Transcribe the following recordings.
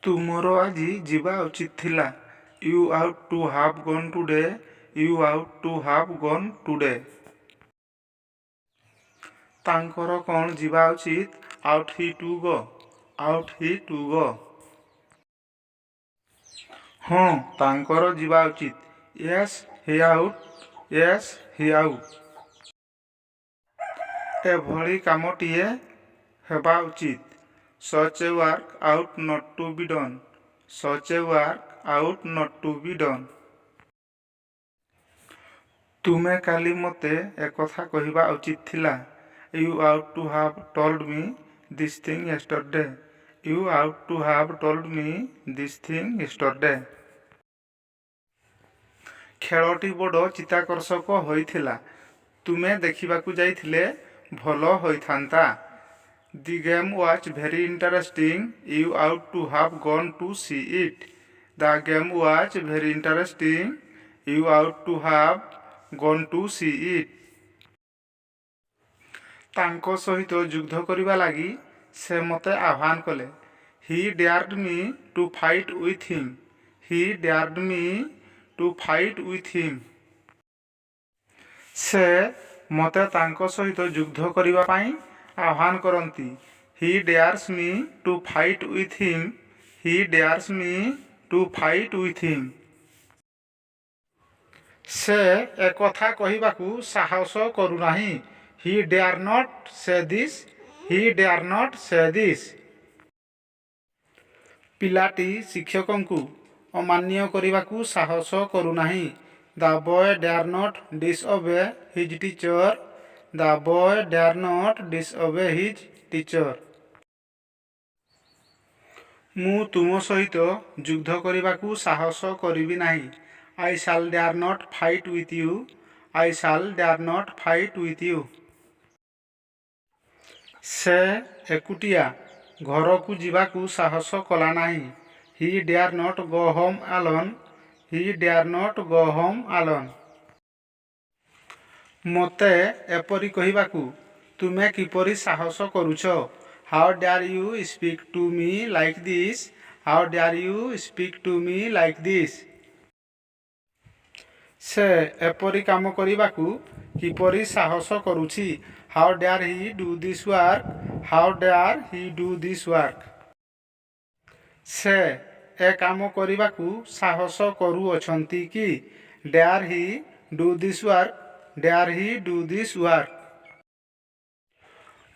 ତୁମର ଆଜି ଯିବା ଉଚିତ ଥିଲା। You ought to have gone today. You ought to have gone today. ତାଙ୍କର କ'ଣ ଯିବା ଉଚିତ? Ought he to go. Ought he to go. ହଁ, ତାଙ୍କର ଯିବା ଉଚିତ। Yes he ought. Yes he ought. ଏଭଳି କାମଟିଏ ହେବା ଉଚିତ। Such a work ought not to be done. Such a work ought not to be done. ତୁମେ କାଲି ମୋତେ ଏକଥା କହିବା ଉଚିତ ଥିଲା। You ought to have told me this thing yesterday. You ought to have told me this thing yesterday. ଖେଳଟି ବଡ଼ ଚିତ୍ତାକର୍ଷକ ହୋଇଥିଲା। ତୁମେ ଦେଖିବାକୁ ଯାଇଥିଲେ ଭଲ ହୋଇଥାନ୍ତା। The game was very interesting. You ought to have gone to see it. The game was very interesting. You ought to have gone to see it. ତାଙ୍କ ସହିତ ଯୁଦ୍ଧ କରିବା ଲାଗି ସେ ମୋତେ ଆହ୍ୱାନ କଲେ। ହି ଡେୟାର୍ଡ ମି ଟୁ ଫାଇଟ୍ ୱିଥ୍ ହିମ୍। ହି ଡେୟାର୍ଡ ମି ଟୁ ଫାଇଟ୍ ୱିଥ୍ ହିମ୍। ସେ ମୋତେ ତାଙ୍କ ସହିତ ଯୁଦ୍ଧ କରିବା ପାଇଁ ଆହ୍ୱାନ କରନ୍ତି। ହି ଡେୟାର୍ସ ମି ଟୁ ଫାଇଟ୍ ୱିଥ୍ ହିମ୍। ହି ଡେୟାର୍ସ ମି ଟୁ ଫାଇଟ୍ ୱିଥ୍ ହିମ୍। ସେ ଏକଥା କହିବାକୁ ସାହସ କରୁନାହିଁ। He dare not say this. He dare not say this. ପିଲାଟି ଶିକ୍ଷକଙ୍କୁ ଅମାନ୍ୟ କରିବାକୁ ସାହସ କରୁନାହିଁ। The boy dare not disobey his teacher. The boy dare not disobey his teacher. ମୁଁ ତୁମ ସହିତ ଯୁଦ୍ଧ କରିବାକୁ ସାହସ କରିବି ନାହିଁ। I shall dare not fight with you. I shall dare not fight with you. ସେ ଏକୁଟିଆ ଘରକୁ ଯିବାକୁ ସାହସ କଲା ନାହିଁ। He dare not go home alone. Hi dare not go home alone. ମୋତେ ଏପରି କହିବାକୁ ତୁମେ କିପରି ସାହସ କରୁଛ? How dare you speak to me like this. How dare you speak to me like this. ସେ ଏପରି କାମ କରିବାକୁ କିପରି ସାହସ କରୁଛି? How dare he do this work. How dare he do this work. ସେ ଏ କାମ କରିବାକୁ ସାହସ କରୁଅଛନ୍ତି କି? Dare he do this work. Dare he do this work.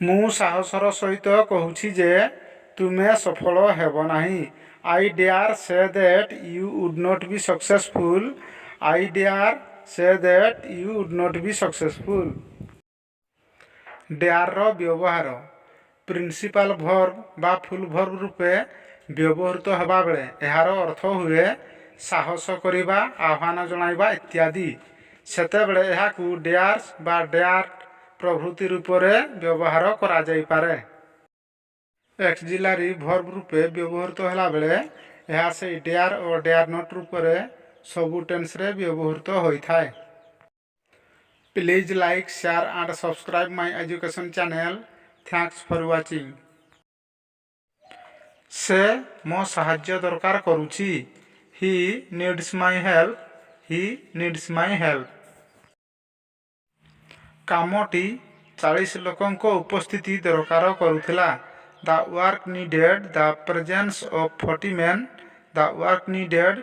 ମୁଁ ସାହସର ସହିତ କହୁଛି ଯେ ତୁମେ ସଫଳ ହେବ ନାହିଁ। I dare say that you would not be successful. I dare say that you would not be successful. ଡେୟାର୍ର ବ୍ୟବହାର ପ୍ରିନ୍ସିପାଲ ଭର୍ବ ବା ଫୁଲ୍ ଭର୍ବ ରୂପେ ବ୍ୟବହୃତ ହେବାବେଳେ ଏହାର ଅର୍ଥ ହୁଏ ସାହସ କରିବା, ଆହ୍ୱାନ ଜଣାଇବା ଇତ୍ୟାଦି। ସେତେବେଳେ ଏହାକୁ ଡେୟାର୍ସ ବା ଡେୟାର୍ଡ ପ୍ରଭୃତି ରୂପରେ ବ୍ୟବହାର କରାଯାଇପାରେ। ଅକ୍ସିଲାରୀ ଭର୍ବ ରୂପେ ବ୍ୟବହୃତ ହେଲାବେଳେ ଏହା ସେହି ଡେୟାର୍ ଓ ଡେୟାର୍ ନଟ୍ ରୂପରେ ସବୁ ଟେନ୍ସରେ ବ୍ୟବହୃତ ହୋଇଥାଏ। Please like, share and subscribe my education channel. Thanks for watching. ସେ ମୋ ସାହାଯ୍ୟ ଦରକାର କରୁଛି। ହି ନିଡ୍ସ ମାଇ ହେଲ୍ପ। ହି ନିଡ୍ସ ମାଇ ହେଲ୍ପ। କାମଟି 40 ଲୋକଙ୍କ ଉପସ୍ଥିତି ଦରକାର କରୁଥିଲା। ଦ work needed the presence of 40 men। The work needed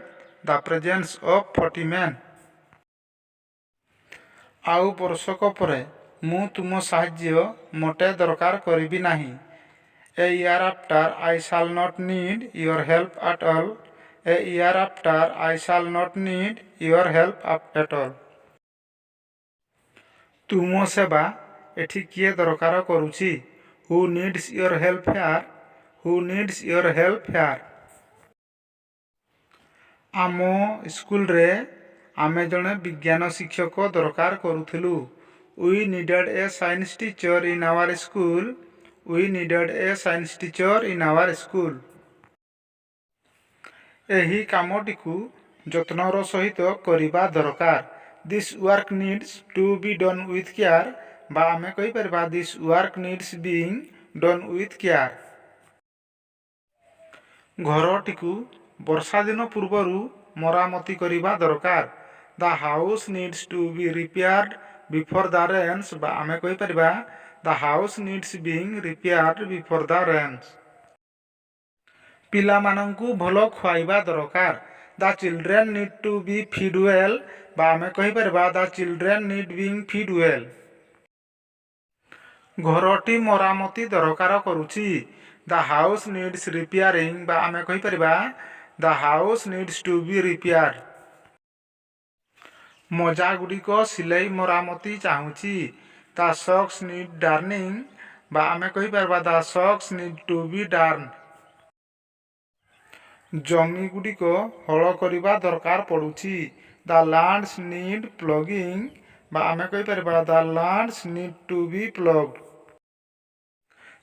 the presence of 40 men। ଆଉ ବର୍ଷକ ପରେ ମୁଁ ତୁମ ସାହାଯ୍ୟ ମୋଟେ ଦରକାର କରିବି ନାହିଁ। A year after I shall not need your help at all. A year after I shall not need your help at all. ତୁମ ସେବା ଏଠି କିଏ ଦରକାର କରୁଛି? Who needs your help here. Who needs your help here. ଆମ ସ୍କୁଲରେ ଆମେ ଜଣେ ବିଜ୍ଞାନ ଶିକ୍ଷକ ଦରକାର କରୁଥିଲୁ। We needed a science teacher in our school. We needed a science teacher in our school. ଏହି କାମଟିକୁ ଯତ୍ନର ସହିତ କରିବା ଦରକାର। This work needs to be done with care. ବା ଆମେ କହିପାରିବା this work needs being done with care. ଘରଟିକୁ ବର୍ଷା ଦିନ ପୂର୍ବରୁ ମରାମତି କରିବା ଦରକାର। The house needs to be repaired before the rains, ବା ଆମେ କହିପାରିବା the house needs being repaired before the rains. ପିଲାମାନଙ୍କୁ ଭଲ ଖୁଆଇବା ଦରକାର। The children need to be fed well, ବା ଆମେ କହିପାରିବା the children need being fed well. ଘରଟି ମରାମତି ଦରକାର କରୁଛି। ଦ ହାଉସ୍ ନିଡ୍ସ ରିପେୟାରିଂ, ବା ଆମେ କହିପାରିବା the house needs to be ରିପେୟାର୍ଡ। ମୋଜାଗୁଡ଼ିକ ସିଲେଇ ମରାମତି ଚାହୁଁଛି। ଦ ସକ୍ସ ନିଡ୍ ଡାର୍ନିଂ, ବା ଆମେ କହିପାରିବା ଦ ସକ୍ସ ନିଡ୍ ଟୁ ବି ଡାର୍ନ। ଜମିଗୁଡ଼ିକ ହଳ କରିବା ଦରକାର ପଡ଼ୁଛି। ଦ ଲ୍ୟାଣ୍ଡସ୍ ନିଡ୍ ପ୍ଲଗିଂ, ବା ଆମେ କହିପାରିବା ଦ ଲ୍ୟାଣ୍ଡସ୍ ନିଡ୍ ଟୁ ବି ପ୍ଲଗ୍ଡ।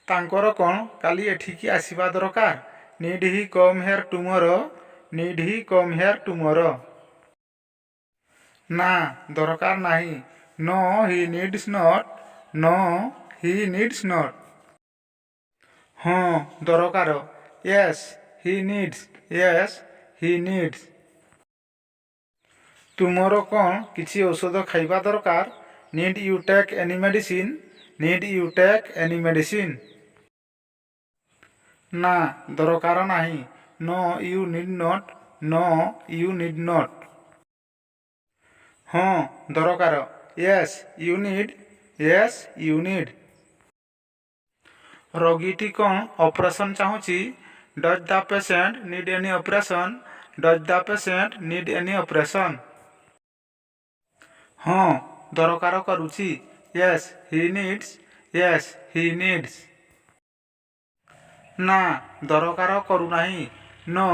ତାଙ୍କର କ'ଣ କାଲି ଏଠିକି ଆସିବା ଦରକାର? Need he come here tomorrow, need he come here tomorrow. ନା, ଦରକାର ନାହିଁ। No he needs not, no he needs not. ହଁ, ଦରକାର। Yes he needs, yes he needs. ତୁମର କ'ଣ କିଛି ଔଷଧ ଖାଇବା ଦରକାର? Need you take any medicine, need you take any medicine. ନା, ଦରକାର ନାହିଁ। No you need not, no you need not. ହଁ, ଦରକାର। Yes you need, yes you need. ରୋଗୀଟି କ'ଣ ଅପରେସନ୍ ଚାହୁଁଛି? Does the patient need any operation, does the patient need any operation. ହଁ, ଦରକାର କରୁଛି। Yes he needs, yes he needs. ନା, ଦରକାର କରୁନାହିଁ। No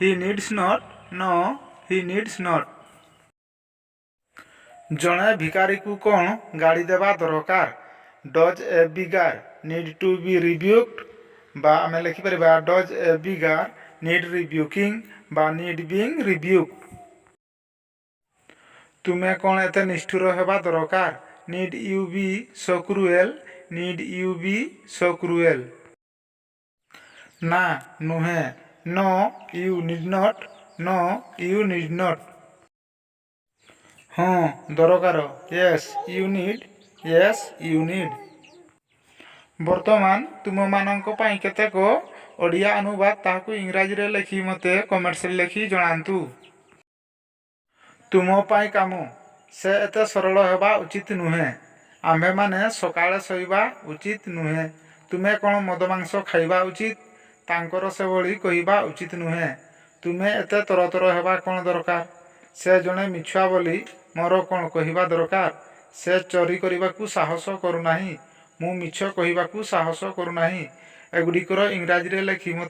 he needs not, no he needs not. ଜଣେ ଭିକାରୀକୁ କ'ଣ ଗାଳି ଦେବା ଦରକାର? ଡଜ୍ ଏ ବିଗାର ନିଡ୍ ଟୁ ବି ରିବ୍ୟୁକ୍ଡ, ବା ଆମେ ଲେଖିପାରିବା ଡଜ୍ ଏ ବିଗାର ନିଡ୍ ରିବ୍ୟୁକିଂ, ବା ନିଡ୍ ବିଙ୍ଗ ରିବ୍ୟୁକ୍ଡ। ତୁମେ କ'ଣ ଏତେ ନିଷ୍ଠୁର ହେବା ଦରକାର? Need you be so cruel, need you be so cruel. ନା, ନୁହେଁ। No you need not, no you need not. ହଁ, ଦରକାର। Yes you need, yes you need. ବର୍ତ୍ତମାନ ତୁମମାନଙ୍କ ପାଇଁ କେତେକ ଓଡ଼ିଆ ଅନୁବାଦ, ତାହାକୁ ଇଂରାଜୀରେ ଲେଖି ମୋତେ କମେଣ୍ଟସରେ ଲେଖି ଜଣାନ୍ତୁ। ତୁମ ପାଇଁ କାମ। ସେ ଏତେ ସରଳ ହେବା ଉଚିତ ନୁହେଁ। ଆମ୍ଭେମାନେ ସକାଳେ ଶୋଇବା ଉଚିତ ନୁହେଁ। ତୁମେ କ'ଣ ମଦ ମାଂସ ଖାଇବା ଉଚିତ? ତାଙ୍କର ସେଭଳି କହିବା ଉଚିତ ନୁହେଁ। ତୁମେ ଏତେ ତରତର ହେବା କ'ଣ ଦରକାର? ସେ ଜଣେ ମିଛୁଆ ବୋଲି ମୋର କ'ଣ କହିବା ଦରକାର? ସେ ଚୋରି କରିବାକୁ ସାହସ କରୁନାହିଁ। ମୁଁ ମିଛ କହିବାକୁ ସାହସ କରୁନାହିଁ। ଏଗୁଡ଼ିକର ଇଂରାଜୀରେ ଲେଖି